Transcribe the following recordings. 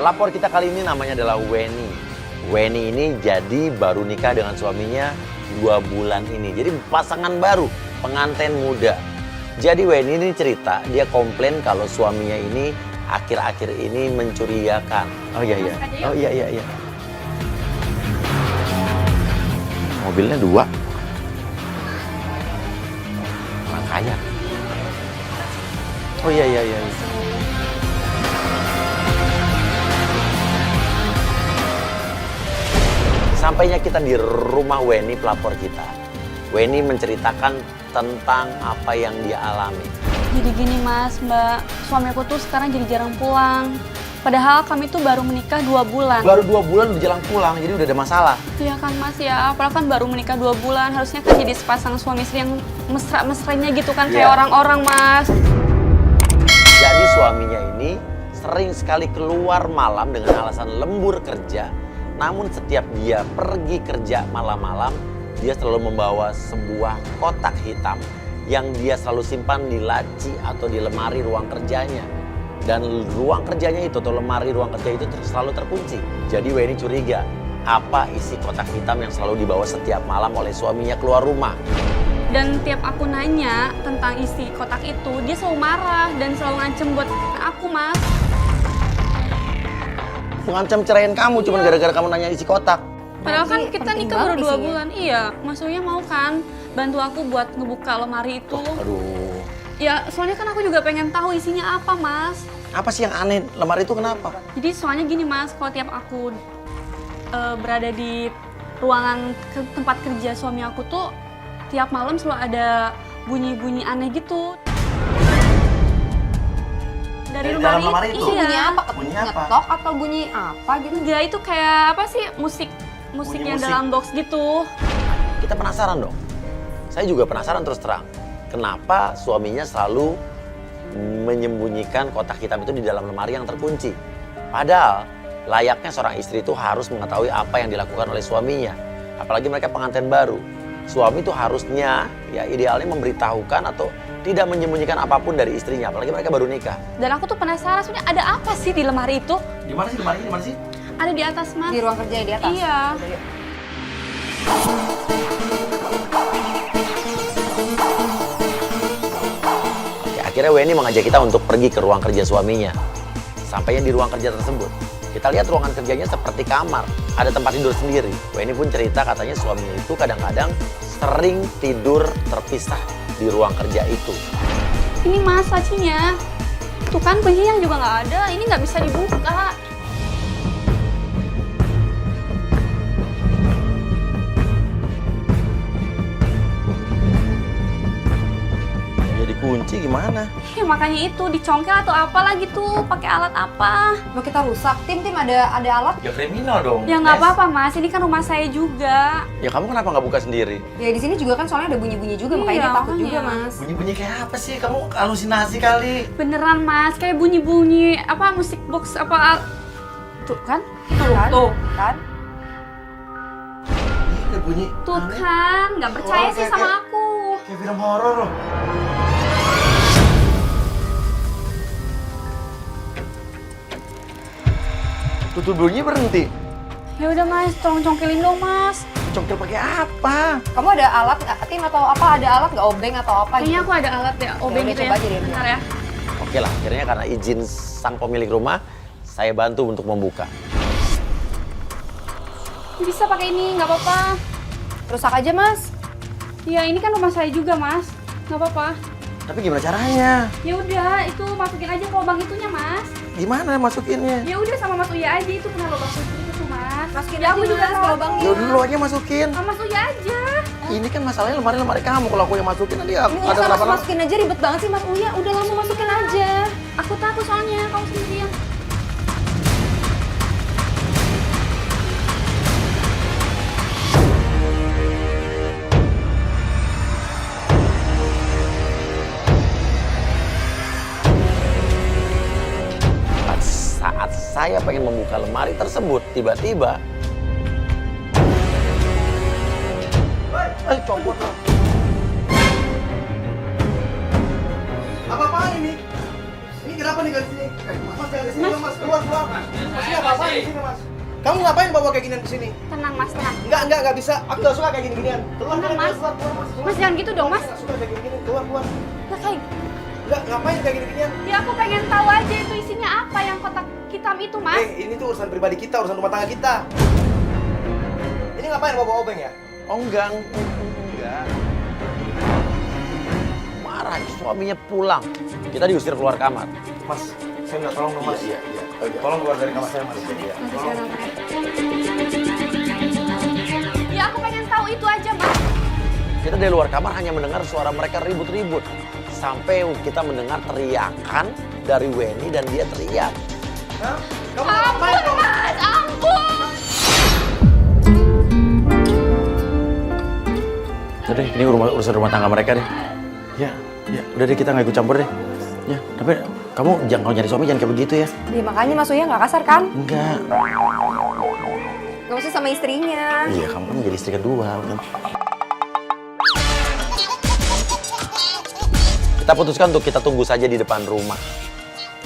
Pelapor kita kali ini namanya adalah Weni. Weni ini jadi baru nikah dengan suaminya 2 bulan ini. Jadi pasangan baru, pengantin muda. Jadi Weni ini cerita, dia komplain kalau suaminya ini akhir-akhir ini mencurigakan. Oh iya iya. Oh iya iya iya. Mobilnya 2. Orang kaya. Oh iya iya iya. Sampainya kita di rumah Weni, pelapor kita. Weni menceritakan tentang apa yang dia alami. Jadi gini mas, mbak, suamiku tuh sekarang jadi jarang pulang. Padahal kami tuh baru menikah 2 bulan. Baru 2 bulan udah jarang pulang, jadi udah ada masalah. Iya kan mas ya, apalagi kan baru menikah 2 bulan. Harusnya kan jadi sepasang suami istri yang mesra-mesranya gitu kan, kayak orang-orang mas. Jadi suaminya ini sering sekali keluar malam dengan alasan lembur kerja. Namun setiap dia pergi kerja malam-malam, dia selalu membawa sebuah kotak hitam yang dia selalu simpan di laci atau di lemari ruang kerjanya. Dan ruang kerjanya itu atau lemari ruang kerja itu selalu terkunci. Jadi Weni curiga, apa isi kotak hitam yang selalu dibawa setiap malam oleh suaminya keluar rumah. Dan tiap aku nanya tentang isi kotak itu, dia selalu marah dan selalu ngancem buat aku mas. Mengancam ceraiin kamu cuma gara-gara kamu nanya isi kotak. Padahal kan kita nikah baru 2 bulan. Iya, Mas Uya mau kan bantu aku buat ngebuka lemari itu. Aduh. Ya, soalnya kan aku juga pengen tahu isinya apa, Mas. Apa sih yang aneh? Lemari itu kenapa? Jadi soalnya gini, Mas, kalau tiap aku berada di ruangan tempat kerja suami aku tuh, tiap malam selalu ada bunyi-bunyi aneh gitu. Dari lemari itu? Bunyi apa? Bunyi apa? Ngetok atau bunyi apa gitu? Enggak, itu kayak apa sih? Musik yang dalam box gitu. Kita penasaran dong. Saya juga penasaran terus terang. Kenapa suaminya selalu menyembunyikan kotak hitam itu di dalam lemari yang terkunci? Padahal layaknya seorang istri itu harus mengetahui apa yang dilakukan oleh suaminya. Apalagi mereka pengantin baru. Suami itu harusnya ya idealnya memberitahukan atau tidak menyembunyikan apapun dari istrinya, apalagi mereka baru nikah. Dan aku tuh penasaran sebenarnya ada apa sih di lemari itu? Di mana sih lemarinya? Di mana sih? Ada di atas, Mas. Di ruang kerja di atas? Iya. Ya, akhirnya Weni mengajak kita untuk pergi ke ruang kerja suaminya. Sampainya di ruang kerja tersebut, kita lihat ruangan kerjanya seperti kamar, ada tempat tidur sendiri. Weni pun cerita katanya suaminya itu kadang-kadang sering tidur terpisah di ruang kerja itu. Ini Mas lacinya. Tuh kan kuncinya juga nggak ada, ini nggak bisa dibuka. Jadi kunci gimana? Ya makanya itu dicongkel atau apa lagi tuh, pakai alat apa? Mau kita rusak? Tim ada alat? Ya kriminal dong. Ya nggak apa-apa Mas, ini kan rumah saya juga. Ya kamu kenapa nggak buka sendiri? Ya di sini juga kan soalnya ada bunyi-bunyi juga, Iya, makanya dia takut makanya. juga mas. Bunyi-bunyi kayak apa sih? Kamu halusinasi kali. Beneran Mas, kayak bunyi-bunyi apa musik box apa? Tuh kan? Tuh. Kan? Ini ada bunyi. Tuh kan, nggak percaya sih sama aku. Kayak film horor loh. Tutup bunyi berhenti. Ya udah Mas, tolong congkelin dong Mas. Congkel pakai apa? Kamu ada alat nggak? Tim atau apa? Ada alat nggak, obeng atau apa Kayaknya gitu? aku ada alat ya, obeng udah, gitu coba ya. aja deh. Bentar ya. Oke lah, akhirnya karena izin sang pemilik rumah, saya bantu untuk membuka. Bisa pakai ini, nggak apa-apa. Rusak aja mas. Ya ini kan rumah saya juga Mas, nggak apa-apa. Tapi gimana caranya? Ya udah, itu masukin aja ke lubang itunya Mas. Gimana masukinnya? Ya udah sama Mas Uya aja, itu kena lubang kunci itu tuh Mas. Masukin Ya aja aku juga mas ke salah. lubangnya. Ya dulu aja masukin. Sama Mas Uya aja. Ini kan masalahnya lemari kamu. Kalau aku yang masukin nanti Ini ada usah kenapa-napa. masukin aja, ribet banget sih mas Uya. Udah langsung masukin aja. Aku takut soalnya, kamu sendirian. Saat saya pengen membuka lemari tersebut, tiba-tiba copot loh. Apa-apaan ini? Ini kenapa nih garis sini? Mas, jangan di sini, Mas. Keluar. Mas, ya. ngapain di sini, Mas? Kamu ngapain bawa kayak ginian di sini? Tenang Mas, tenang. Enggak bisa. Aku nggak suka kayak gini-ginian. Keluar, Tenang, keluar, Mas. keluar, keluar, Mas. Mas jangan gitu dong Mas. Nggak suka kayak gini-gini. Keluar. Nah, kayak Enggak, ngapain kayak gini-ginian? ya aku pengen tahu aja itu isinya apa yang kotak hitam itu Mas. Ini tuh urusan pribadi kita, urusan rumah tangga kita. Ini ngapain bawa obeng ya? Oh enggak. Marah, suaminya pulang. Kita diusir keluar kamar. Mas, saya minta tolong dong, Mas. Iya. Tolong keluar dari kamar saya, Mas. Iya. Ya aku pengen tahu itu aja Mas. Kita dari luar kamar hanya mendengar suara mereka ribut-ribut. Sampai kita mendengar teriakan dari Weni dan dia teriak. Hah? Kamu ngapain Ampun dong? Mas, ampun. Udah deh, ini urusan rumah tangga mereka deh. Ya, udah deh kita nggak ikut campur deh. Ya, tapi kamu jangan kalau nyari suami jangan kayak begitu ya. Ya makanya Mas Uya nggak kasar kan? Enggak. Nggak usah sama istrinya. Iya, kamu kan menjadi istri kedua kan. Kita putuskan untuk kita tunggu saja di depan rumah.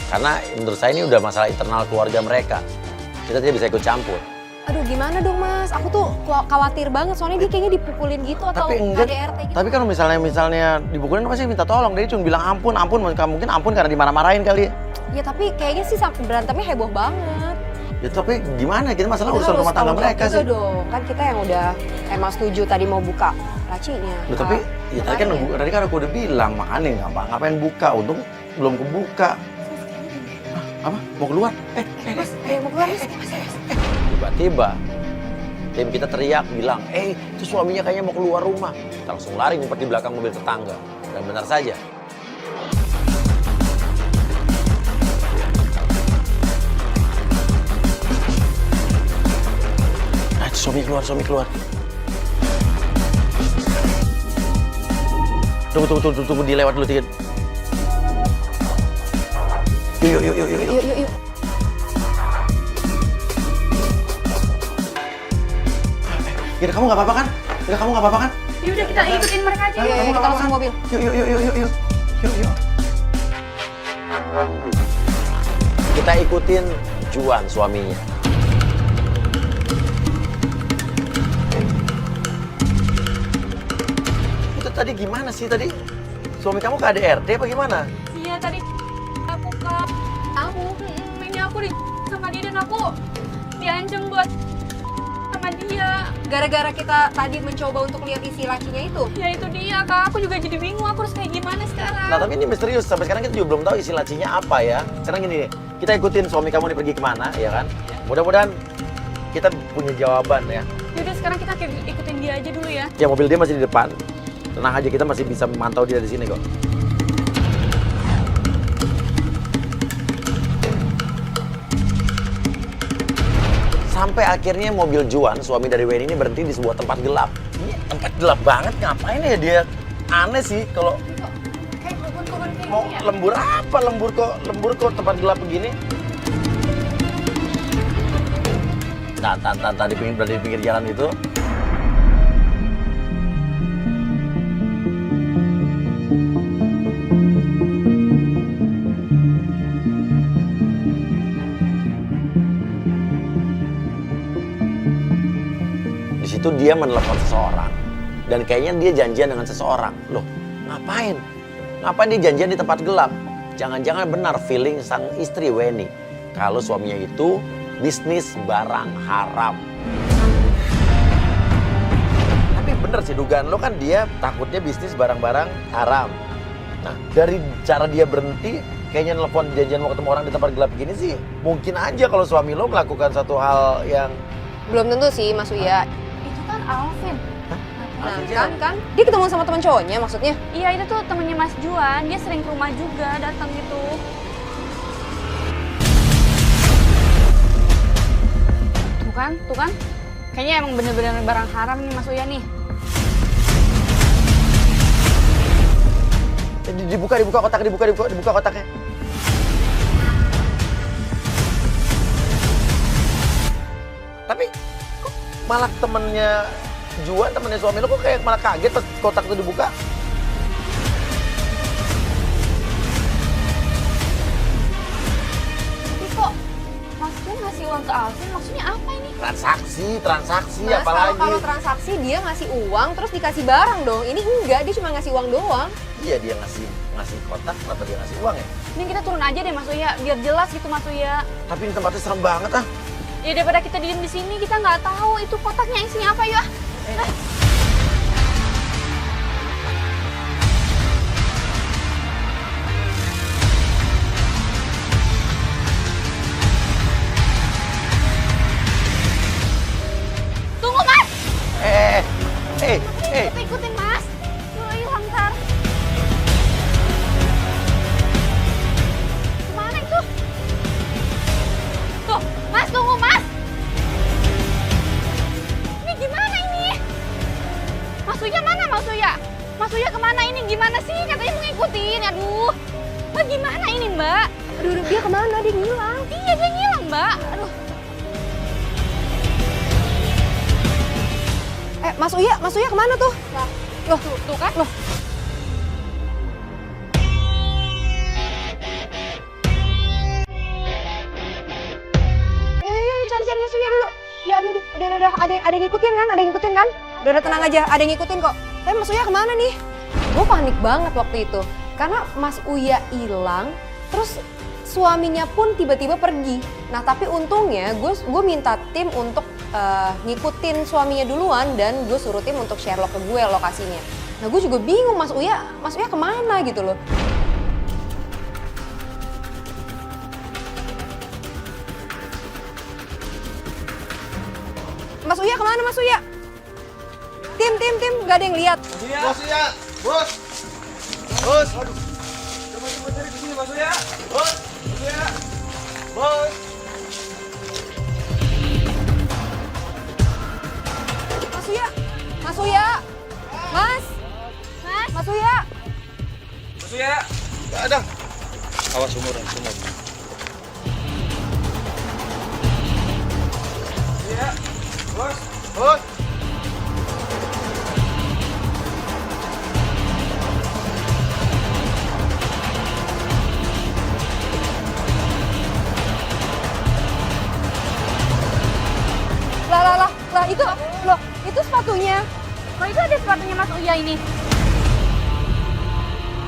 Karena menurut saya ini udah masalah internal keluarga mereka. Kita tidak bisa ikut campur. Aduh gimana dong Mas? Aku tuh khawatir banget soalnya dia kayaknya dipukulin gitu atau Tapi enggak. KDRT gitu. Tapi kan misalnya dipukulin pasti minta tolong. Dia cuma bilang ampun. Mungkin ampun karena dimarah-marahin kali. Ya tapi kayaknya sih sampai berantemnya heboh banget. Ya tapi gimana? Kita masalah Kita urusan harus rumah tangga tanggung jawab mereka juga sih. dong. Kan kita yang udah emang setuju tadi mau buka lacinya. Loh, tapi ya tadi makanya. kan aku udah bilang makanya ngapain buka. Untung belum kebuka. Hah, apa? Mau keluar? Mas, mau keluar Mas. Tiba-tiba tim kita teriak bilang, itu suaminya kayaknya mau keluar rumah. Kita langsung lari ngumpet di belakang mobil tetangga. Dan benar saja. Suami keluar. Tunggu, dilewat dulu dikit. Yuk. Yuk. Gila, kamu nggak apa-apa kan? Ya udah kita ikutin mereka aja. Ayo, kita langsung mobil. Yuk. Kita ikutin Juan suaminya. Itu tadi gimana sih tadi? Suami kamu ke ADRT apa gimana? Iya tadi aku ke kamu. Ini aku sama dia dan aku diancam buat sama dia. Gara-gara kita tadi mencoba untuk lihat isi lacinya itu. Ya itu dia Kak, aku juga jadi bingung aku harus kayak gimana sekarang. Nah tapi ini misterius, sampai sekarang kita juga belum tahu isi lacinya apa ya. Sekarang gini nih, kita ikutin suami kamu nih pergi kemana ya kan. Mudah-mudahan kita punya jawaban ya. Yaudah sekarang kita ikutin dia aja dulu ya. Ya mobil dia masih di depan. Tenang aja, kita masih bisa memantau dia di sini kok. Sampai akhirnya mobil Juan, suami dari Weni ini berhenti di sebuah tempat gelap. Ini tempat gelap banget, ngapain ya dia? Aneh sih kalau Kayak kebun-kebun kayak mau gini ya. lembur apa, lembur kok tempat gelap begini. Tadi berada di pinggir jalan itu. Di situ dia menelepon seseorang dan kayaknya dia janjian dengan seseorang. Loh, ngapain? Ngapain dia janjian di tempat gelap? Jangan-jangan benar feeling sang istri Weni kalau suaminya itu bisnis barang haram. Tapi bener sih dugaan lo kan dia takutnya bisnis barang-barang haram. Nah, dari cara dia berhenti kayaknya nelpon janjian mau ketemu orang di tempat gelap gini sih mungkin aja kalau suami lo melakukan satu hal yang Belum tentu sih Mas Uya. Itu kan Alvin. Nah, kan? Dia ketemu sama teman cowoknya maksudnya? Iya itu tuh temennya Mas Juan, dia sering ke rumah juga datang gitu. Tuh kan? Kayaknya emang bener-bener barang haram nih Mas Uya nih. dibuka kotaknya, dibuka kotaknya. Tapi kok malah temennya Juan, temennya suami lo kok kayak malah kaget pas kotak itu dibuka? Tapi kok Mas Juan ngasih ngasih uang ke Alvin, maksudnya apa ini? Transaksi Mas, apalagi. kalau transaksi dia ngasih uang terus dikasih barang dong. Ini enggak, dia cuma ngasih uang doang. Iya, dia ngasih kotak, kenapa dia ngasih uang ya? Ini kita turun aja deh Mas Uya, biar jelas gitu Mas Uya. Tapi ini tempatnya serem banget ah. Ya daripada kita diem di sini, kita nggak tahu itu kotaknya isinya apa ya. Tunggu Mas! Ikutin Mas. Lu hilang ntar. Kemana itu? Tuh, Mas tunggu Mas. Ini gimana ini? Mas Uya mana Mas Uya? Mas Uya kemana ini? Gimana sih? Katanya mau ngikutin. Aduh. Mbak gimana ini Mbak? Aduh, dia kemana? Dia ngilang. Iya dia ngilang Mbak. Aduh. Mas Uya kemana tuh? Loh, Tuh kan? loh. Cari Mas Uya dulu. Ya, udah, ada yang ngikutin kan? Udah tenang aja, ada yang ngikutin kok. Tapi Mas Uya kemana nih? Gue panik banget waktu itu. Karena Mas Uya hilang, terus suaminya pun tiba-tiba pergi. Nah, tapi untungnya gue minta tim untuk ngikutin suaminya duluan dan gue suruh tim untuk Sherlock ke gue lokasinya. Nah, gue juga bingung Mas Uya kemana gitu loh. Mas Uya kemana Mas Uya? Tim, gak ada yang lihat. Bos ya, bos. Bos. Aduh. Coba cari di sini Mas Uya. Bos. Mas Uya. Bos. Mas Uya. Mas Uya. Mas. Mas Uya. Mas Uya. Enggak ada. Awas umuran semua. Uya. Bos. Bos. Lah itu sepatunya. Kok itu ada sepatunya Mas Uya ini?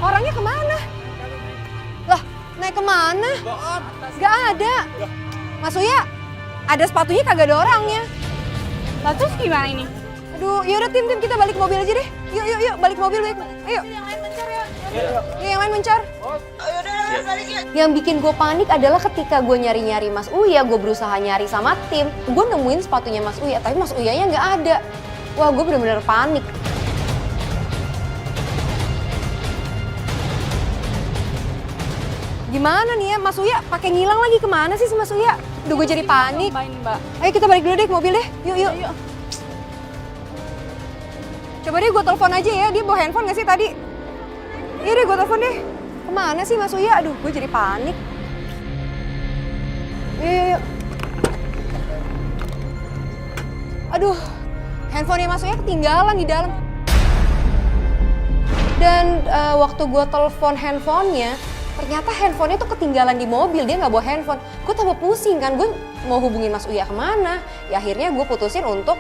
Orangnya kemana? Lah, naik kemana? Gak ada. Mas Uya, ada sepatunya kagak ada orangnya. Lah terus gimana ini? Aduh, yaudah tim kita balik mobil aja deh. Yuk, balik mobil. Ayo. Yang lain mencar ya. Yang lain mencar. Ayo udah balik ya. Yang bikin gue panik adalah ketika gue nyari-nyari Mas Uya, gue berusaha nyari sama tim, gue nemuin sepatunya Mas Uya, tapi Mas Uyanya nggak ada. Wah, gue bener-bener panik. Gimana nih ya, Mas Uya pakai ngilang lagi kemana sih si Mas Uya? Udah gue jadi panik. Mbak. Ayo kita balik dulu deh ke mobil deh, yuk. Coba deh gue telepon aja ya, dia bawa handphone nggak sih tadi? Iya deh, gue telepon deh. Kemana sih Mas Uya? Aduh, gue jadi panik. Yuk. Aduh, handphonenya Mas Uya ketinggalan di dalam. Dan waktu gue telepon handphonenya, ternyata handphonenya tuh ketinggalan di mobil, dia nggak bawa handphone. Gue tambah pusing kan, gue mau hubungin Mas Uya kemana. Ya akhirnya gue putusin untuk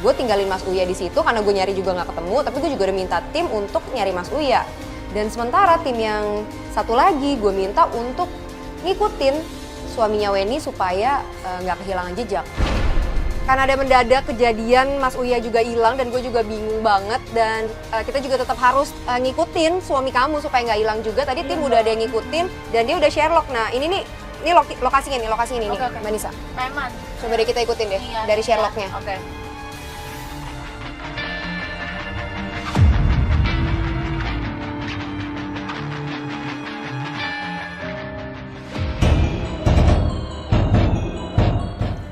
gue tinggalin Mas Uya di situ karena gue nyari juga nggak ketemu. Tapi gue juga udah minta tim untuk nyari Mas Uya. Dan sementara tim yang satu lagi gue minta untuk ngikutin suaminya Weni supaya nggak kehilangan jejak. Karena ada mendadak kejadian Mas Uya juga hilang dan gue juga bingung banget. Dan kita juga tetap harus ngikutin suami kamu supaya nggak hilang juga. Tadi tim udah ada yang ngikutin dan dia udah Sherlock. Nah ini lokasinya nih, nih, Mbak Nisa. Preman. Coba deh kita ikutin deh dari Sherlocknya. Oke.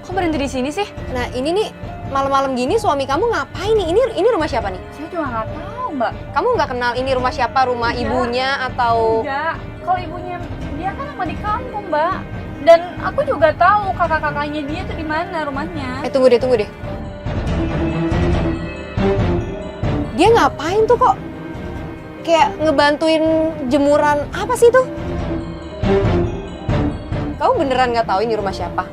Kok berhenti di sini sih? Nah ini nih malam-malam gini suami kamu ngapain nih? Ini rumah siapa nih? Saya juga nggak tahu, Mbak. Kamu nggak kenal ini rumah siapa? Rumah ibunya atau? Enggak. Kalau ibunya dia kan lama di kampung, Mbak. Dan aku juga tahu kakak-kakaknya dia tuh di mana rumahnya. Tunggu deh. Dia ngapain tuh kok? Kayak ngebantuin jemuran apa sih tuh? Kamu beneran nggak tahu ini rumah siapa?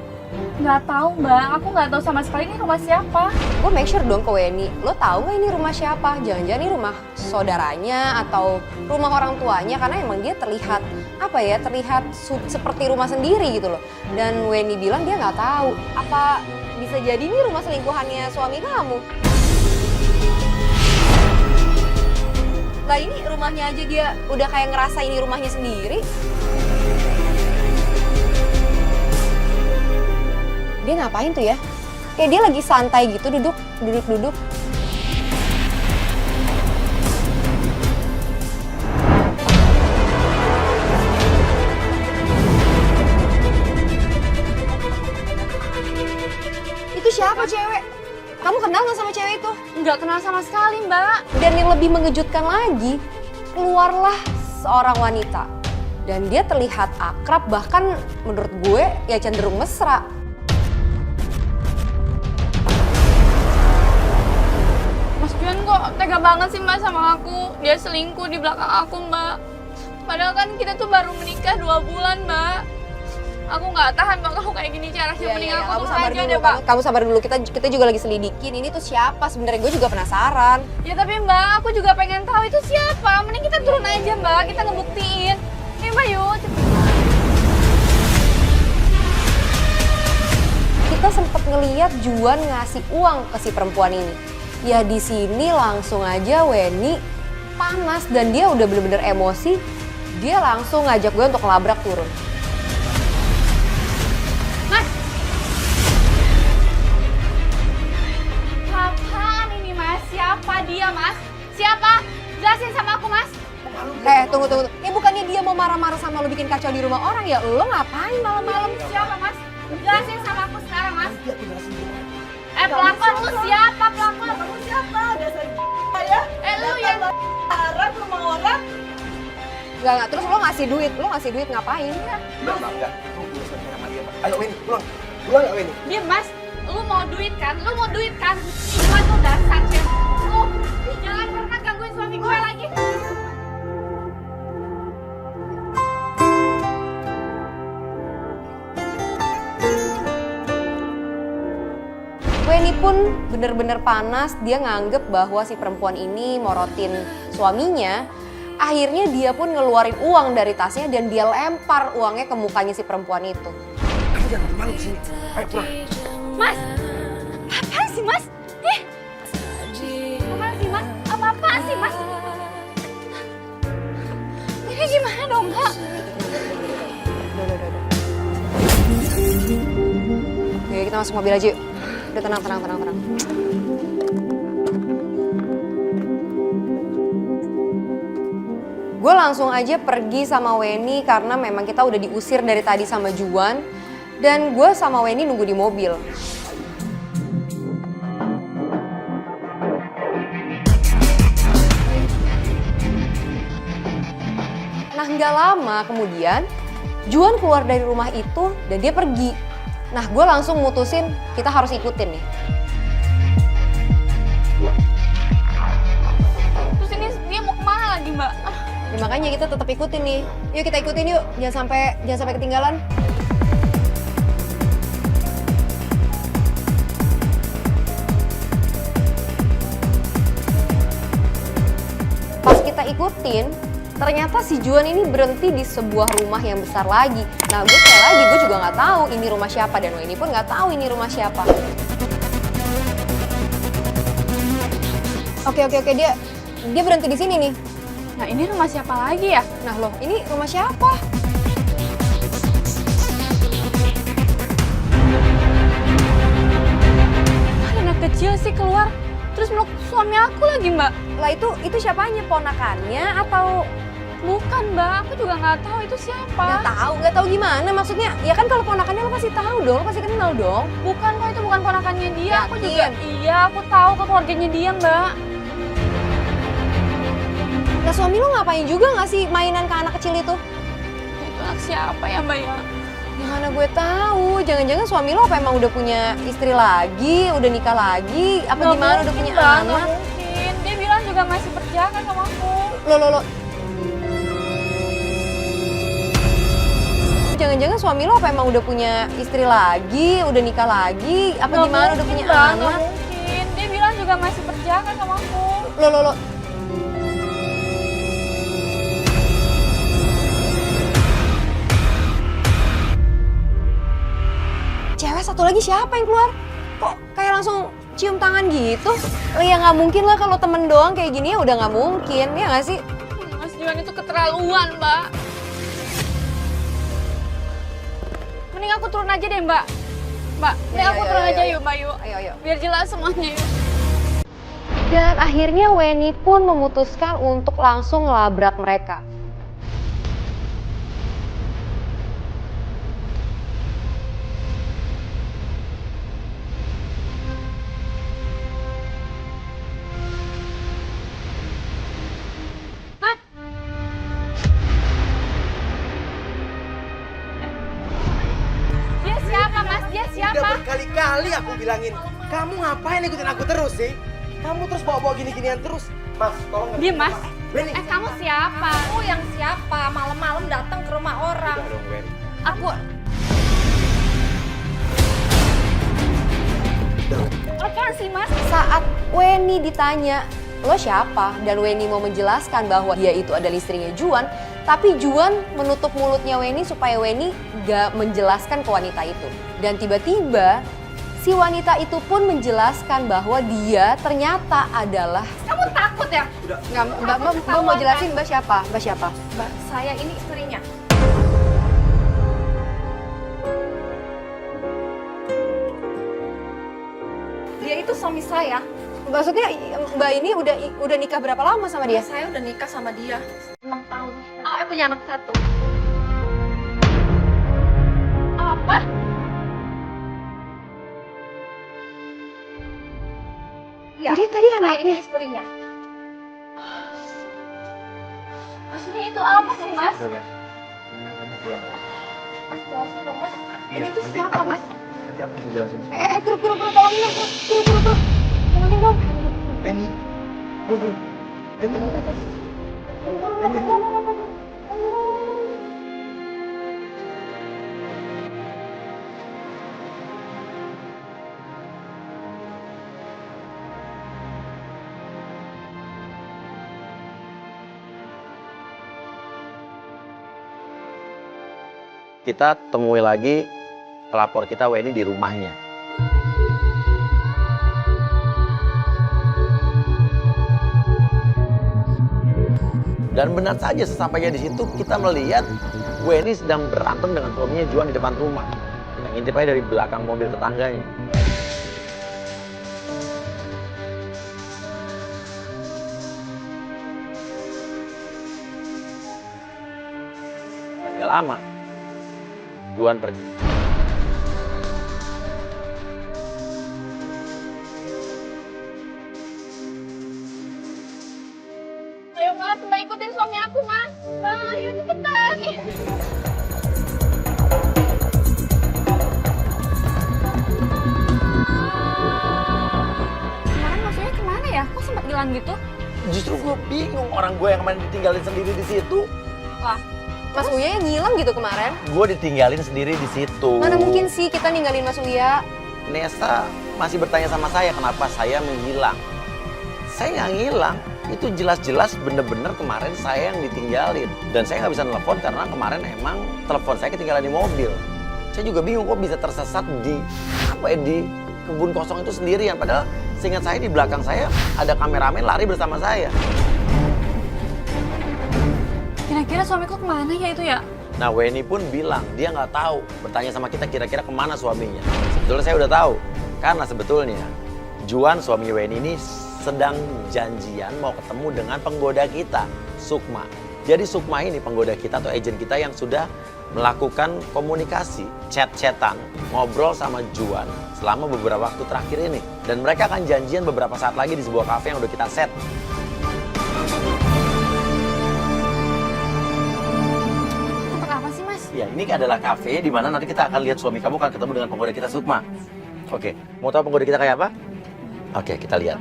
Nggak tahu mbak, aku nggak tahu sama sekali ini rumah siapa. Gue make sure dong ke Weni, lo tahu nggak ini rumah siapa? Jangan-jangan ini rumah saudaranya atau rumah orang tuanya, karena emang dia terlihat terlihat seperti rumah sendiri gitu loh. Dan Weni bilang dia nggak tahu. Apa bisa jadi ini rumah selingkuhannya suami kamu? Lah ini rumahnya aja dia udah kayak ngerasa ini rumahnya sendiri. Dia ngapain tuh ya? Kayak dia lagi santai gitu, duduk. Itu siapa cewek? Kamu kenal nggak sama cewek itu? Nggak kenal sama sekali mbak. Dan yang lebih mengejutkan lagi, keluarlah seorang wanita. Dan dia terlihat akrab, bahkan menurut gue ya cenderung mesra. Mas Juan kok tega banget sih mbak sama aku. Dia selingkuh di belakang aku mbak. Padahal kan kita tuh baru menikah 2 bulan mbak. Aku nggak tahan mbak kamu kayak gini caranya. Mending aku kamu tuh sabar aja dulu, deh mbak. kamu sabar dulu. Kita juga lagi selidikin. Ini tuh siapa sebenarnya? Gue juga penasaran. Ya tapi mbak, aku juga pengen tahu itu siapa. Mending kita turun aja mbak, kita ngebuktiin. Nih mbak yuk. Kita sempet ngeliat Juan ngasih uang ke si perempuan ini. Ya di sini langsung aja Weni panas dan dia udah bener-bener emosi. Dia langsung ngajak gue untuk ngelabrak turun. Mas! Apaan ini mas? Siapa dia mas? Siapa? Jelasin sama aku mas. Tunggu. Bukannya dia mau marah-marah sama lo bikin kacau di rumah orang ya? Lo ngapain malam-malam? Siapa mas? Jelasin sama aku sekarang mas. Pelakor lu siapa pelakor? Kamu siapa? Dasar ya? Lu yang Harap rumah orang. Enggak. Terus lo ngasih duit ngapain? Enggak. Tunggu selesai sama dia, Pak. Ayo Weni, pulang. Pulang nggak Weni? Diem mas, lu mau duit kan? Gua tuh dasar cewek. Lu jangan pernah gangguin suami gue lagi. Weni pun bener-bener panas, dia nganggep bahwa si perempuan ini morotin suaminya. Akhirnya dia pun ngeluarin uang dari tasnya dan dia lempar uangnya ke mukanya si perempuan itu. Kamu jangan malu sini. Ayo pulang. Mas, apaan sih mas? Apaan sih mas? Apa-apaan sih mas? Ini gimana dong kak? Udah. Oke, kita masuk mobil aja yuk. Udah tenang. Gue langsung aja pergi sama Weni karena memang kita udah diusir dari tadi sama Juan. Dan gue sama Weni nunggu di mobil. Nah nggak lama kemudian Juan keluar dari rumah itu dan dia pergi. Nah gue langsung mutusin kita harus ikutin nih. Terus ini dia mau kemana lagi mbak? Ya, makanya kita tetap ikutin nih. Yuk kita ikutin yuk, jangan sampai ketinggalan. Pas kita ikutin, ternyata si Juan ini berhenti di sebuah rumah yang besar lagi. Nah gue sekali lagi, gue juga nggak tahu ini rumah siapa dan Weni pun nggak tahu ini rumah siapa. Oke, dia berhenti di sini nih. Nah ini rumah siapa lagi ya? Nah loh, ini rumah siapa? Anak kecil sih keluar, terus meluk suami aku lagi mbak. Lah itu siapanya? Ponakannya atau? Bukan mbak, aku juga nggak tahu itu siapa. Nggak tahu gimana maksudnya? Ya kan kalau ponakannya lo pasti tahu dong, lo pasti kenal dong. Bukan kok, itu bukan ponakannya dia. Aku Yakin? juga, iya aku tahu ke keluarganya dia mbak. Nah suami lo ngapain juga ngasih mainan ke anak kecil itu? Itu anak siapa ya mbak ya? Gimana gue tahu? Jangan-jangan suami lo apa emang udah punya istri lagi, udah nikah lagi, apa Nggak gimana udah mungkin, punya Mbak, nggak anak? mungkin. Dia bilang juga masih berjalan sama aku. Lo. jangan-jangan suami lo apa emang udah punya istri lagi, udah nikah lagi, apa Nggak gimana udah mungkin, punya Mbak, nggak anak? mungkin. Dia bilang juga masih kerja kan sama aku. Lo. Cewek satu lagi siapa yang keluar? Kok kayak langsung cium tangan gitu? Ya nggak mungkin lah kalau temen doang kayak gini ya udah nggak mungkin, ya nggak sih? Mas Juan itu keterlaluan, Mbak. Mending aku turun aja deh, Mbak. Mbak, mending aku turun aja yuk, Mbak, yuk. Ayo. Biar jelas semuanya yuk. Dan akhirnya Weni pun memutuskan untuk langsung ngelabrak mereka. Dia siapa, Mas? Dia Udah siapa? berkali-kali aku bilangin, kamu ngapain ikutin aku terus sih? Kamu terus bawa-bawa gini-ginian terus. Mas, tolong. Dia, Mas. Weni. Kamu siapa? Kamu yang siapa? Malam-malam datang ke rumah orang. Udah dong, Weni. Aku. Apaan sih, Mas? Saat Weni ditanya, lo siapa? Dan Weni mau menjelaskan bahwa dia itu adalah istrinya Juan, tapi Juan menutup mulutnya Weni supaya Weni gak menjelaskan ke wanita itu. Dan tiba-tiba si wanita itu pun menjelaskan bahwa dia ternyata adalah... Kamu takut ya? Nggak, Mbak mau jelasin Mbak siapa? Mbak siapa? Mbak, saya ini istrinya. Dia itu suami saya. Maksudnya Mbak ini udah nikah berapa lama sama dia? Saya udah nikah sama dia 6 tahun. Saya punya anak 1. Apa? Ya, Jadi tadi saya anaknya- ini istrinya. Maksudnya itu apa sih, Mas? Mas, jelasin dong, Mas. Ini tuh siapa, Mas? Nanti aku mau jelasin. Kuru tolongin aku. Kuru. Tolongin dong. Weni. Weni. Kita temui lagi pelapor kita Weni di rumahnya. Dan benar saja sesampainya di situ kita melihat Weni sedang berantem dengan suaminya Juan di depan rumah. Yang intip aja dari belakang mobil tetangganya. Gak lama, Juan pergi. Ayo, Mas, Mbak ikutin suami aku, Mas. Mbak, ayo cepetan. Kemarin maksudnya kemana ya? Kok sempat hilang gitu? Justru gue bingung, orang gue yang kemarin ditinggalin sendiri di situ. Lah, Mas Uya yang ngilang gitu kemarin. Gue ditinggalin sendiri di situ. Mana mungkin sih kita ninggalin Mas Uya? Nesa masih bertanya sama saya kenapa saya menghilang. Saya nggak ngilang. Itu jelas-jelas bener-bener kemarin saya yang ditinggalin. Dan saya nggak bisa nelfon karena kemarin emang telepon saya ketinggalan di mobil. Saya juga bingung kok bisa tersesat di kebun kosong itu sendirian. Padahal seingat saya di belakang saya ada kameramen lari bersama saya. kira-kira suamiku kemana ya itu ya? Nah Weni pun bilang dia nggak tahu. Bertanya sama kita kira-kira kemana suaminya. Sebetulnya saya udah tahu. Karena sebetulnya Juan suami Weni ini sedang janjian mau ketemu dengan penggoda kita, Sukma. Jadi Sukma ini penggoda kita atau agen kita yang sudah melakukan komunikasi, chat-chatan, ngobrol sama Juan selama beberapa waktu terakhir ini. Dan mereka akan janjian beberapa saat lagi di sebuah kafe yang udah kita set. Tempat apa sih, Mas? Ya, ini adalah kafe di mana nanti kita akan lihat suami kamu akan ketemu dengan penggoda kita Sukma. Oke, mau tahu penggoda kita kayak apa? Oke, kita lihat.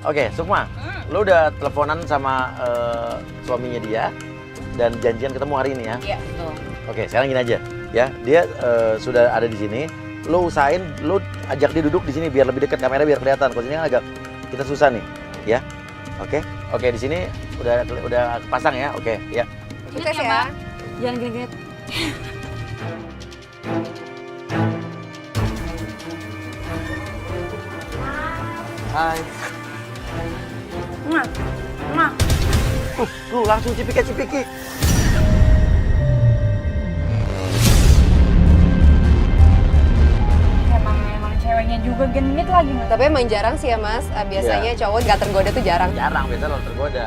Oke, Sukma, lu udah teleponan sama suaminya dia dan janjian ketemu hari ini ya? Iya, betul. Oke, sekarang gini aja, ya. Dia sudah ada di sini. Lu usahain, lu ajak dia duduk di sini biar lebih dekat kamera biar kelihatan. Kalau sini kan agak kita susah nih, ya. Oke, di sini udah pasang ya. Oke, ya. Sukses ya. Jangan gini-gini. Hai. Nah, Lu langsung cipika-cipiki. emang ceweknya juga genit lagi mas. Tapi emang jarang sih ya Mas, biasanya cowok nggak tergoda tuh jarang. Jarang, biasa lo tergoda.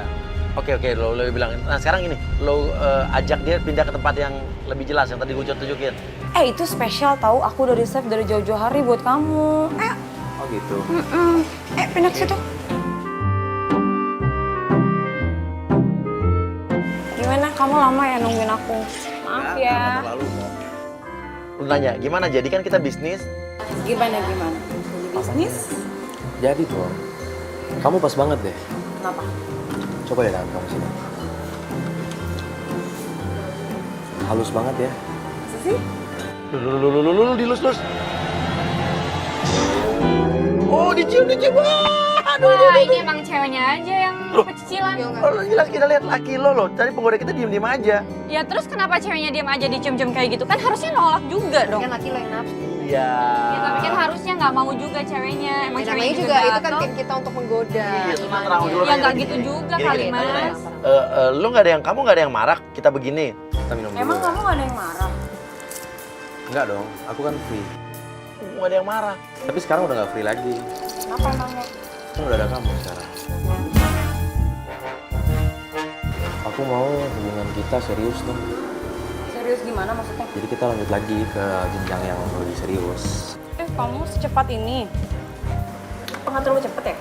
Oke, lo bilang. Nah, sekarang ini, lo ajak dia pindah ke tempat yang lebih jelas yang tadi gue tunjukin. Itu spesial tahu, aku udah reserve dari jauh-jauh hari buat kamu. Ayo. Oh gitu. Pindah ke situ. Gimana, kamu lama ya nungguin aku? Maaf ya. Terlalu kok. Lu nanya, gimana jadi kan kita bisnis? Gimana? Jadi bisnis? Jadi tuh, kamu pas banget deh. Kenapa? Coba deh tangan kamu sini. Halus banget ya. Masa sih? Lu dilus-lus. Oh, dicium. Wah, ini emang ceweknya aja yang pecicilan. Oh, jelas kita lihat laki lo. Tadi penggoda kita diem-diem aja. Ya terus kenapa ceweknya diam aja dicium-cium kayak gitu? Kan harusnya nolak juga dong. Kan laki lo yang nafsu. Iya. Ya tapi kan harusnya nggak mau juga ceweknya. Emang Ya, ceweknya namanya juga itu kan gatel. tim kita untuk menggoda. Iya, cuma terang dulu. Ya nggak gitu juga kali mas. Kamu nggak ada yang marah kita begini. Kita minum dulu. Emang kamu gak ada yang marah? Enggak dong, aku kan free. Nggak ada yang marah. Tapi sekarang udah nggak free lagi. Kenapa emangnya? Kan udah ada kamu sekarang. Aku mau hubungan kita serius dong. Serius gimana maksudnya? Jadi kita lanjut lagi ke jenjang yang lebih serius. Kamu secepat ini? Nggak terlalu cepet ya?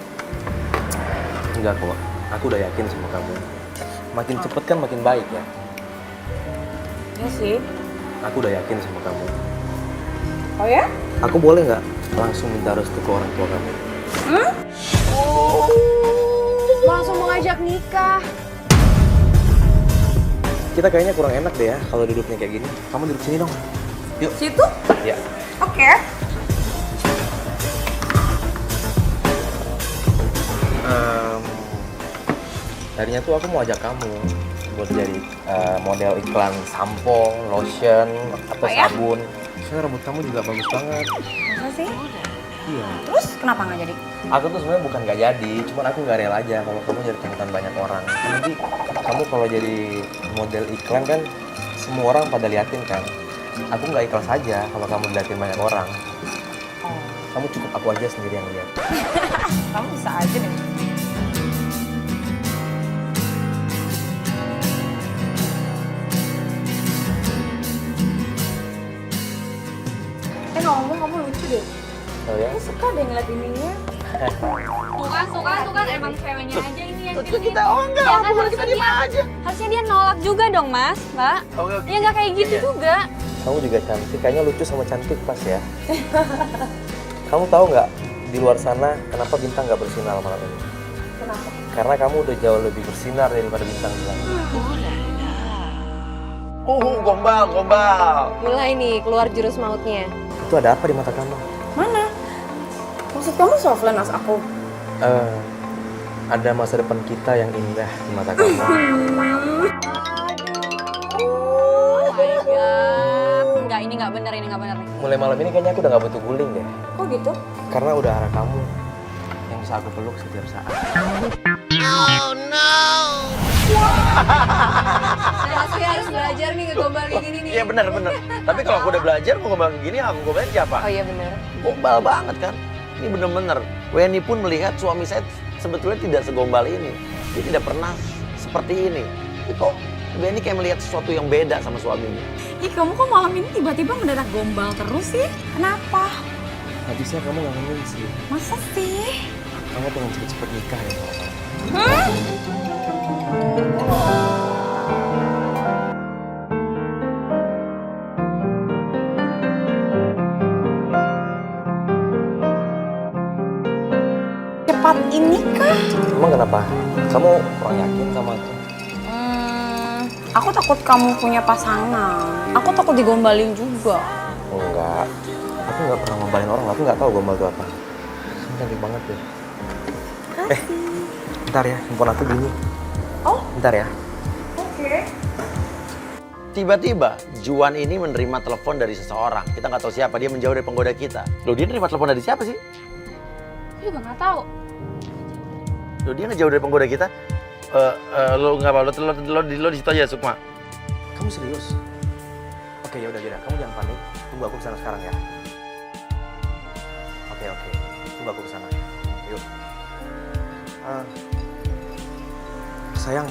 Enggak kok, aku udah yakin sama kamu. Makin cepet kan makin baik ya. Iya sih. Aku udah yakin sama kamu. Oh ya? Aku boleh nggak langsung minta restu ke orang tua kamu? Langsung mau ngajak nikah. Kita kayaknya kurang enak deh ya kalau duduknya kayak gini. Kamu duduk sini dong. Yuk. Situ? Ya. Oke. Tadinya tuh aku mau ajak kamu buat jadi model iklan sampo, lotion, atau ya? sabun. Soalnya rambut kamu juga bagus banget. Masa sih? Iya. Terus kenapa nggak jadi? Aku tuh sebenarnya bukan nggak jadi, cuman aku nggak rela aja kalau kamu jadi tontonan banyak orang. Nanti kamu kalau jadi model iklan kan semua orang pada liatin kan. Aku nggak ikhlas aja kalau kamu diliatin banyak orang. Kamu cukup aku aja sendiri yang lihat. Kamu bisa aja deh. Ngomong kamu lucu deh. Oh ya? Aku suka deh ngeliat ininya. Tuh kan emang ceweknya aja ini yang Terus genit. kita, oh enggak, Ya kan, bukan kita harusnya diem aja. Harusnya dia nolak juga dong mas, mbak. Oke. Ya nggak kayak gitu Iya. juga. Kamu juga cantik, kayaknya lucu sama cantik pas ya. Kamu tahu nggak di luar sana kenapa bintang nggak bersinar malam ini? Kenapa? Karena kamu udah jauh lebih bersinar daripada bintang di langit. Gombal. Mulai nih keluar jurus mautnya. Itu ada apa di mata kamu? Mana? Maksud kamu softline as aku? Ada masa depan kita yang indah di mata kamu. Oh my god. Enggak, ini nggak bener nih. Mulai malam ini kayaknya aku udah nggak butuh guling deh. Kok gitu? Karena udah arah kamu yang bisa aku peluk setiap saat. Mas harus belajar nih ngegombal kayak gini nih. Iya benar. Tapi kalau aku udah belajar mau gombal kayak gini, aku gombalin siapa? Oh iya benar. Gombal banget kan? Ini bener-bener. Weni pun melihat suami saya sebetulnya tidak segombal ini. Dia tidak pernah seperti ini. Tapi kok Weni kayak melihat sesuatu yang beda sama suaminya. Ih, kamu kok malam ini tiba-tiba mendadak gombal terus sih? Kenapa? Habisnya kamu ngomongin sih. Masa sih? Kamu pengen cepet-cepet nikah ya sama kamu. Cepat saat ini kah? Emang kenapa? Kamu kurang yakin sama aku? Aku takut kamu punya pasangan. Aku takut digombalin juga. Enggak. Aku nggak pernah ngombalin orang. Aku nggak tahu gombal itu apa. Kamu cantik banget deh. Bentar ya, handphone aku bunyi. Oh? Bentar ya. Oke. Tiba-tiba Juan ini menerima telepon dari seseorang. Kita nggak tahu siapa, dia menjauh dari penggoda kita. Loh, dia nerima telepon dari siapa sih? Aku juga nggak tahu. Loh, dia ngejauh dari penggoda kita. Lo nggak apa, lo di situ aja, Sukma. Kamu serius? Oke, ya udah. Kamu jangan panik. Tunggu aku kesana sekarang ya. Oke. Tunggu aku kesana. Yuk. Sayang.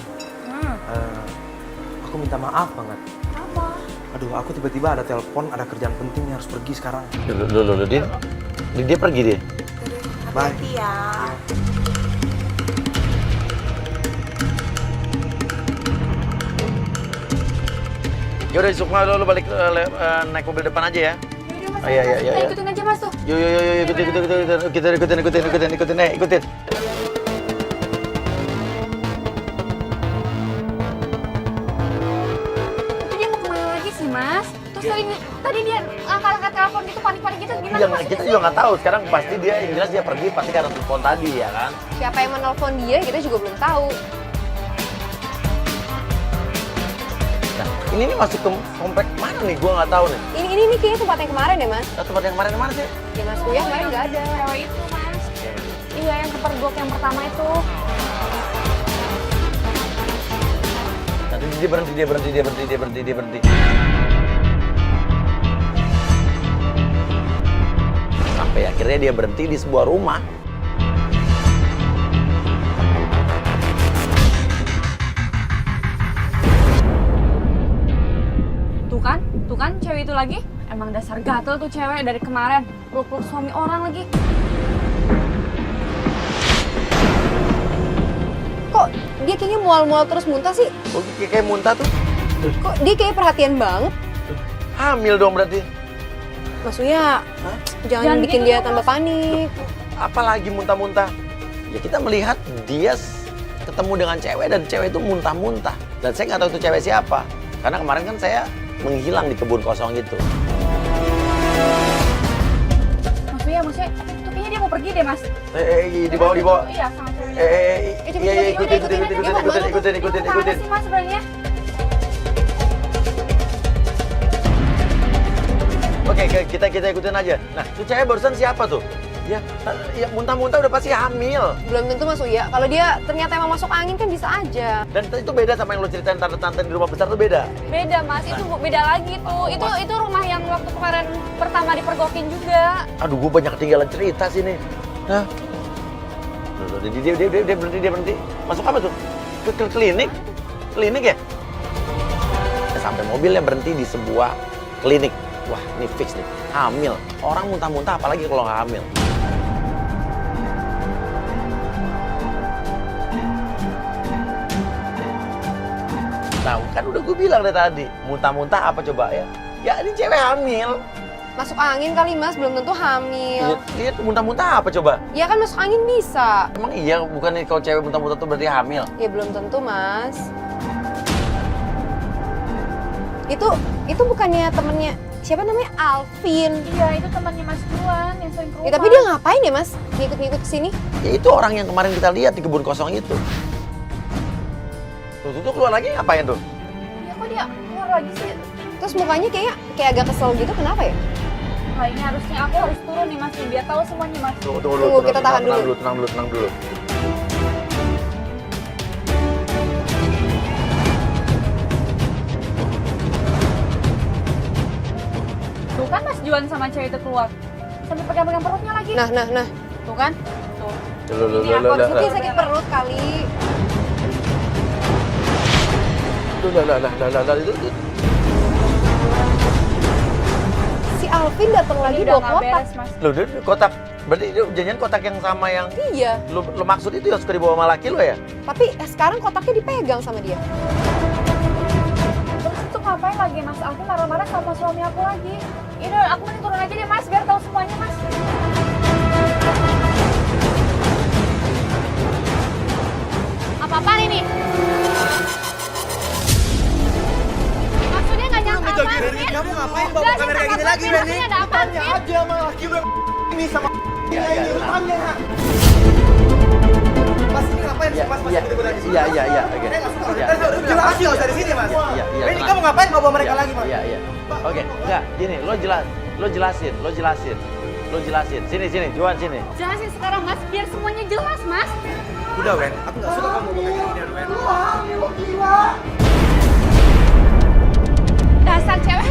Aku minta maaf banget. Apa? Aduh, aku tiba-tiba ada telepon, ada kerjaan penting yang harus pergi sekarang. Loh, dia pergi dia. Bye. Hati ya. Yaudah, Sukma, lo balik naik mobil depan aja ya. Iya. Ikutin aja mas tuh. Yuk, ikutin. Itu dia mau kemana lagi sih mas? Terus tadi dia angkat telepon gitu panik-panik gitu gimana? Iya, Mas? kita juga nggak tahu. Sekarang pasti dia, yang jelas dia pergi pasti karena telepon tadi ya kan. Siapa yang menelpon dia kita juga belum tahu. Nah, ini nih masuk ke komplek mana nih? Gua nggak tahu nih. Ini kayaknya tempat yang kemarin deh mas. Nah, tempat yang kemarin mana sih? Ya mas Uya kemarin nggak ada. Cewek itu mas. Iya yang kepergok yang pertama itu. Nanti dia berhenti. Sampai akhirnya dia berhenti di sebuah rumah. Tuh kan cewek itu lagi. Emang dasar gatel tuh cewek dari kemarin. Peluk-peluk suami orang lagi. Kok dia kayaknya mual-mual terus muntah sih? Oh, kayak muntah tuh. Kok dia kayak perhatian banget? Hamil dong berarti. Mas Uya, jangan bikin gitu dia dong, tambah Mas. panik. Apalagi muntah-muntah. Ya kita melihat dia ketemu dengan cewek dan cewek itu muntah-muntah. Dan saya nggak tahu itu cewek siapa. Karena kemarin kan saya menghilang di kebun kosong itu. Maksudnya itu kayaknya dia mau pergi deh mas. Dibawa. Iya sama ceweknya. Iya, ikutin. Mana sih mas sebenarnya? Oke, kita ikutin aja. Nah, itu cewek barusan siapa tuh? Ya muntah-muntah udah pasti hamil. Belum tentu Mas Uya. Kalau dia ternyata emang masuk angin kan bisa aja. Dan itu beda sama yang lo ceritain tante-tante di rumah besar tuh beda. Beda mas, itu beda lagi tuh. Itu rumah yang waktu kemarin pertama dipergokin juga. Aduh, gue banyak ketinggalan cerita sih nih. Hah? Dia berhenti. Masuk apa tuh? Ke klinik? Klinik ya? Sampai mobilnya berhenti di sebuah klinik. Wah, ini fix nih. Hamil. Orang muntah-muntah apalagi kalau nggak hamil. Nah, kan udah gue bilang dari tadi. Muntah-muntah apa coba ya? Ya, ini cewek hamil. Masuk angin kali Mas, belum tentu hamil. Dia tuh muntah-muntah apa coba? Ya kan masuk angin bisa. Emang iya, bukannya kalau cewek muntah-muntah tuh berarti hamil? Ya belum tentu Mas. Itu bukannya temennya siapa namanya Alvin? Iya, itu temannya Mas Juan yang sering keluar. Ya tapi dia ngapain ya Mas? Ngikut-ngikut kesini? Ya itu orang yang kemarin kita lihat di kebun kosong itu. Tuh keluar lagi ngapain tuh? Ya kok dia keluar lagi sih? Terus mukanya kayak agak kesel gitu, kenapa ya? Nah ini harusnya aku harus turun nih Mas, biar tahu semuanya Mas. Tunggu, kita tahan dulu. Tenang dulu. Tuh kan Mas Juan sama cewek itu keluar. Sampai pegang-pegang perutnya lagi. Nah. Tuh kan? Tuh. Loh. Mungkin sakit perut kali. Itu. Si Alvin datang lagi Ini udah bawa nggak kotak. beres Mas. Loh, dia kotak. Berarti itu janjian kotak yang sama yang Iya, lo maksud itu yang suka dibawa sama laki lo ya? tapi sekarang kotaknya dipegang sama dia. Terus itu ngapain lagi Mas? Aku marah-marah sama suami aku lagi. Ini aku mending turun aja deh Mas, biar tahu semuanya Mas. Vin? Kamu ngapain bawa Jelasin kamera kayak sama gini gue, lagi, Vin, Wen? maksudnya ada apaan, Tanya Vin? aja sama laki lu yang ini sama Iya, ini, lu tenang. tanya. Mas ini ngapain sih mas? Mas Iya, gitu di sini? iya, oke. Saya nggak suka. Iya, Lu jelasin nggak usah di sini mas. Iya, Ini tenang. kamu ngapain bawa mereka Iya, lagi mas? Iya. Oke, enggak, gini, lo jelasin. Sini, Juan sini. Jelasin sekarang mas, biar semuanya jelas mas. Udah Wen, aku nggak suka kamu bawa kayak gini Wen. Dasar cewek.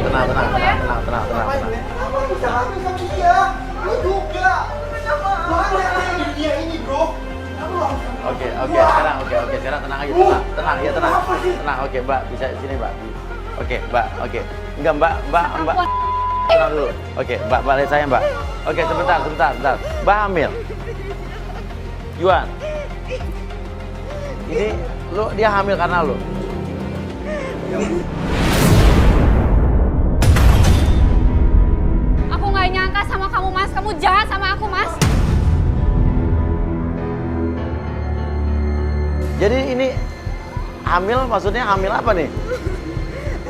Tenang. Ngapain Wen? Kamu bicara sama dia. Lu juga. Banyak yang di dunia ini bro. Oke, sekarang tenang aja, tenang, oke, Mbak, bisa sini, Mbak. Oke, Mbak, oke. Enggak, Mbak, tenang dulu. Oke, Mbak, lihat saya, Mbak. Oke, sebentar. Mbak hamil. Yuan. Ini dia hamil karena lu. Aku nggak nyangka sama kamu mas, kamu jahat sama aku mas. Jadi ini hamil, maksudnya hamil apa nih?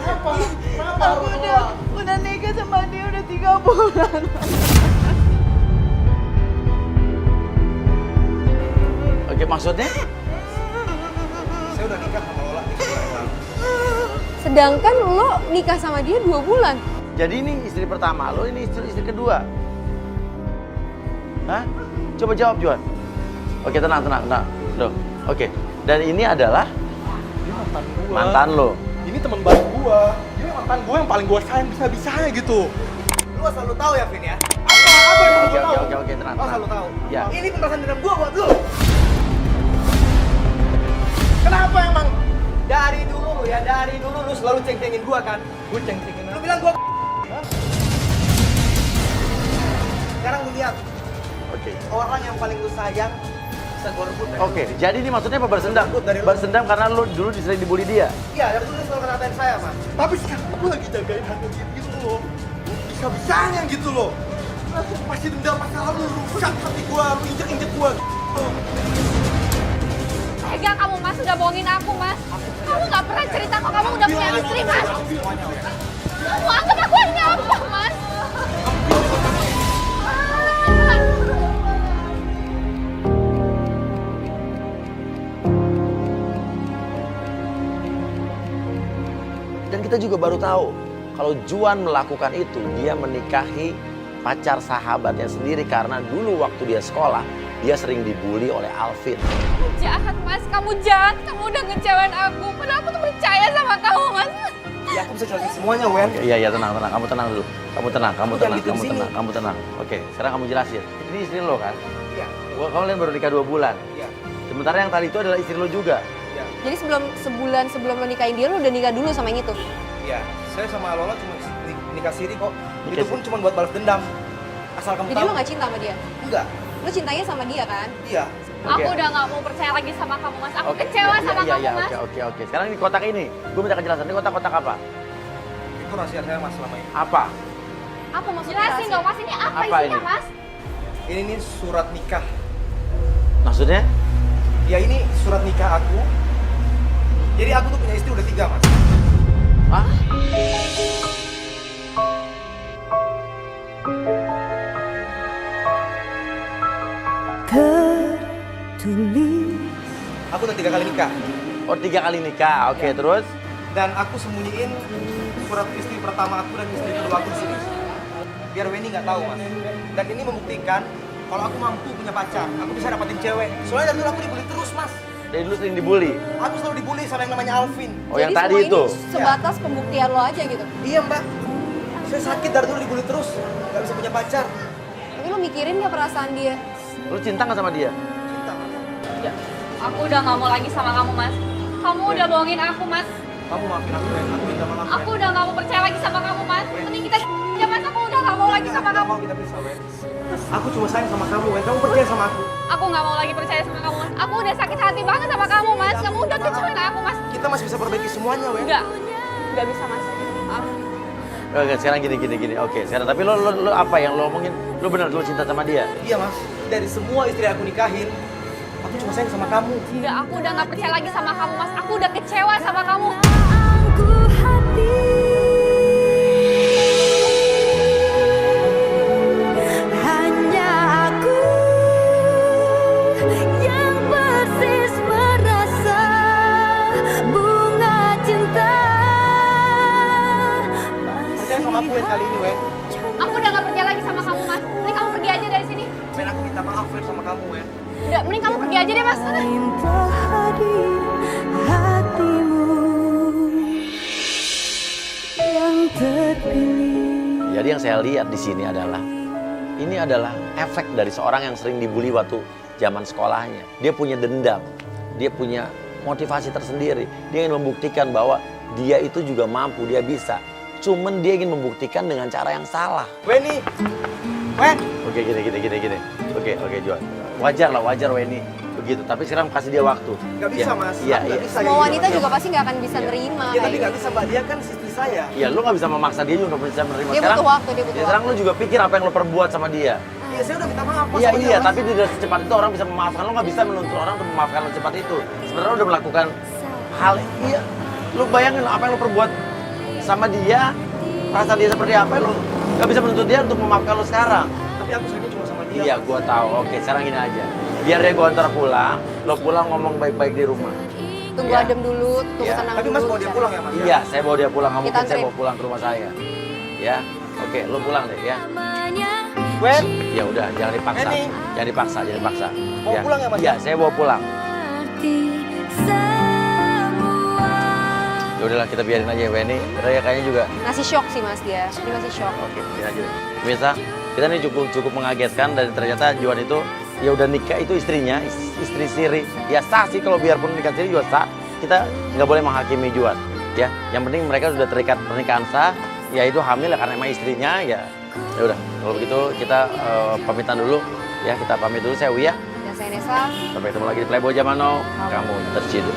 Aku udah nikah sama dia udah 3 bulan. Oke, maksudnya? Saya udah nikah sama Lola 3 bulan yang lalu. Sedangkan lo nikah sama dia 2 bulan. Jadi ini istri pertama lo, ini istri kedua. Hah? Coba jawab, Juan. Oke, tenang. Loh, oke. Dan ini adalah Dia mantan gua. mantan lo. Ini teman baik gua. Dia mantan gua yang paling gua sayang bisa-bisanya gitu. Lu selalu tahu ya Vin ya? Apa yang Oke, gua tahu? oke, tenang. Oh selalu tahu. Ya. Ini pembahasan dendam gua buat lu. Kenapa emang? Dari dulu lu selalu ceng-cengin gua kan? Gua ceng-cengin lu bilang gua. Hah? Sekarang lu lihat Oke. orang yang paling lu sayang bisa gua rebut dari Oke, jadi ini maksudnya apa bersendam? Dari lu. Bersendam karena lo dulu sering dibully dia. Iya, dari dulu dia selalu ngatain saya, Mas. Tapi sekarang aku lagi jagain hati dia gitu loh. Bisa-bisanya gitu loh. Aku pasti dendam masa lalu, rusak hati gua, lu injek-injek gua gitu. Tega kamu mas, udah bohongin aku mas. Kamu nggak pernah cerita kok kamu udah punya istri mas. Kamu anggap aku ini apa mas? Dan kita juga baru tahu kalau Juan melakukan itu, dia menikahi pacar sahabatnya sendiri karena dulu waktu dia sekolah, dia sering dibully oleh Alvin. Jahat mas, kamu jahat. Kamu udah ngecewain aku. Padahal aku tuh percaya sama kamu mas. Ya aku bisa jelasin semuanya, Wen. Iya, tenang. Kamu tenang dulu. Kamu tenang. Jangan gitu di sini. Kamu tenang. Oke, sekarang kamu jelasin. Ini istri lo kan? Iya, Kalian baru nikah 2 bulan. iya, Sementara yang tadi itu adalah istri lo juga. iya. Jadi sebulan sebelum lo nikahin dia, lo udah nikah dulu sama yang itu. Iya, saya sama Lola cuma nikah siri kok. Nikah Itu pun cuma buat balas dendam. Asal kamu Jadi tahu. lo gak cinta sama dia? Enggak. Lo cintanya sama dia kan? Iya. Aku udah nggak mau percaya lagi sama kamu mas. Aku kecewa sama kamu mas. Oke. Sekarang ini kotak ini. Gue minta kejelasan. Ini kotak-kotak apa? Itu rahasia saya Mas selama ini. Apa? Apa maksudnya? Jelasin rahasia? dong mas, ini apa Apa isinya ini? mas? Ini nih surat nikah. Maksudnya? Ya ini surat nikah aku. Jadi aku tuh punya istri udah 3, Mas. Hah? Aku udah 3 kali nikah. Oh, 3 kali nikah. Oke, terus? Dan aku sembunyiin surat istri pertama aku dan istri kedua aku di sini. Biar Weni nggak tahu, Mas. Dan ini membuktikan kalau aku mampu punya pacar, aku bisa dapetin cewek. Soalnya dari dulu aku dibully terus, Mas. Dari dulu sering dibully. Aku selalu dibully sama yang namanya Alvin. Oh, yang Jadi tadi semua itu. ini sebatas pembuktian lo aja gitu. Iya, Mbak. Saya sakit dari dulu dibully terus, nggak bisa punya pacar. Tapi lo mikirin gak perasaan dia? Lu cinta nggak sama dia? Cinta, Mas. Aku udah nggak mau lagi sama kamu mas. Kamu udah bohongin aku mas. Kamu maafin aku, Wen. Aku minta maaf. Aku udah nggak mau percaya lagi sama kamu mas. Mending kita aja mas. Aku udah nggak mau lagi sama Nggak kamu. mau kita pisah, Wen. Aku cuma sayang sama kamu, Wen. Kamu percaya sama aku. Aku nggak mau lagi percaya sama kamu mas. Aku udah sakit hati banget sama kamu mas. Kamu udah kecewain aku mas. Kita masih bisa perbaiki semuanya, Wen. Nggak bisa mas. Maaf. Oke, sekarang gini. Oke, sekarang tapi lo apa yang lo omongin? Lo benar lo cinta sama dia? Iya, Mas. Dari semua istri aku nikahin, aku cuma sayang sama kamu. Enggak, aku udah nggak percaya lagi sama kamu mas. Aku udah kecewa sama kamu. Aku Wen kali ini, Wen. Aku udah gak percaya lagi sama kamu, Mas. Mending kamu pergi aja dari sini. Wen, aku minta maaf, Wen, sama kamu, Wen. Udah, mending kamu pergi aja deh, Mas. Sana. Jadi yang saya lihat di sini adalah ini adalah efek dari seorang yang sering dibully waktu zaman sekolahnya. Dia punya dendam, dia punya motivasi tersendiri. Dia ingin membuktikan bahwa dia itu juga mampu, dia bisa. Cuman dia ingin membuktikan dengan cara yang salah. Weni, Wen. Oke, gini. Oke, Juan. Wajar Weni begitu. Tapi sekarang kasih dia waktu. Gak bisa, Mas. Iya. Aku nggak bisa Semua kayak wanita gini, juga Mas. pasti nggak akan bisa nerima. Iya, kayak tapi gak gitu. bisa, Mbak. Dia kan istri saya. Iya, lu nggak bisa memaksa dia juga nggak bisa menerima. Dia Sekarang, butuh waktu, dia butuh ya, sekarang waktu. lu juga pikir apa yang lu perbuat sama dia. Iya, saya udah minta maaf, Mas. Iya, sama dia, iya, Mas. tapi tidak secepat itu orang bisa memaafkan. Lu nggak bisa menuntut orang untuk memaafkan lu secepat itu. Sebenarnya lu udah melakukan hal, iya. Lu bayangin apa yang lu perbuat sama dia, rasa dia seperti apa, lu nggak bisa menuntut dia untuk memaafkan lu sekarang. Tapi aku sayangnya cuma sama dia. Iya, gua tahu. Oke, sekarang gini aja. Biar dia gua antar pulang, lo pulang ngomong baik-baik di rumah. Tunggu Iya. adem dulu, tunggu Iya. tenang Tapi dulu. Mas bawa dia pulang ya, Mas? Iya, saya bawa dia pulang. Nggak Kita mungkin saya anterin. bawa pulang ke rumah saya. Ya, oke, lo pulang deh ya. Wen, Ya udah, jangan dipaksa. Henny. Jangan dipaksa. Bawa pulang ya, Mas? Iya, saya bawa pulang. Ya udahlah, kita biarin aja ya, Weni. Raya kayaknya juga. Masih shock sih Mas dia, dia masih shock. Oke, biarin aja. Deh. Pemirsa, kita ini cukup mengagetkan dan ternyata Juan itu ya udah nikah itu istrinya, istri siri. Ya sah sih kalau biarpun nikah siri juga sah. Kita nggak boleh menghakimi Juan. Ya, yang penting mereka sudah terikat pernikahan sah. Ya itu hamil ya karena emang istrinya ya. Ya udah, kalau begitu kita pamitan dulu. Ya kita pamit dulu, saya Uya. Dan saya Nesa. Sampai ketemu lagi di Playboy Zaman Now. Kamu terciduk.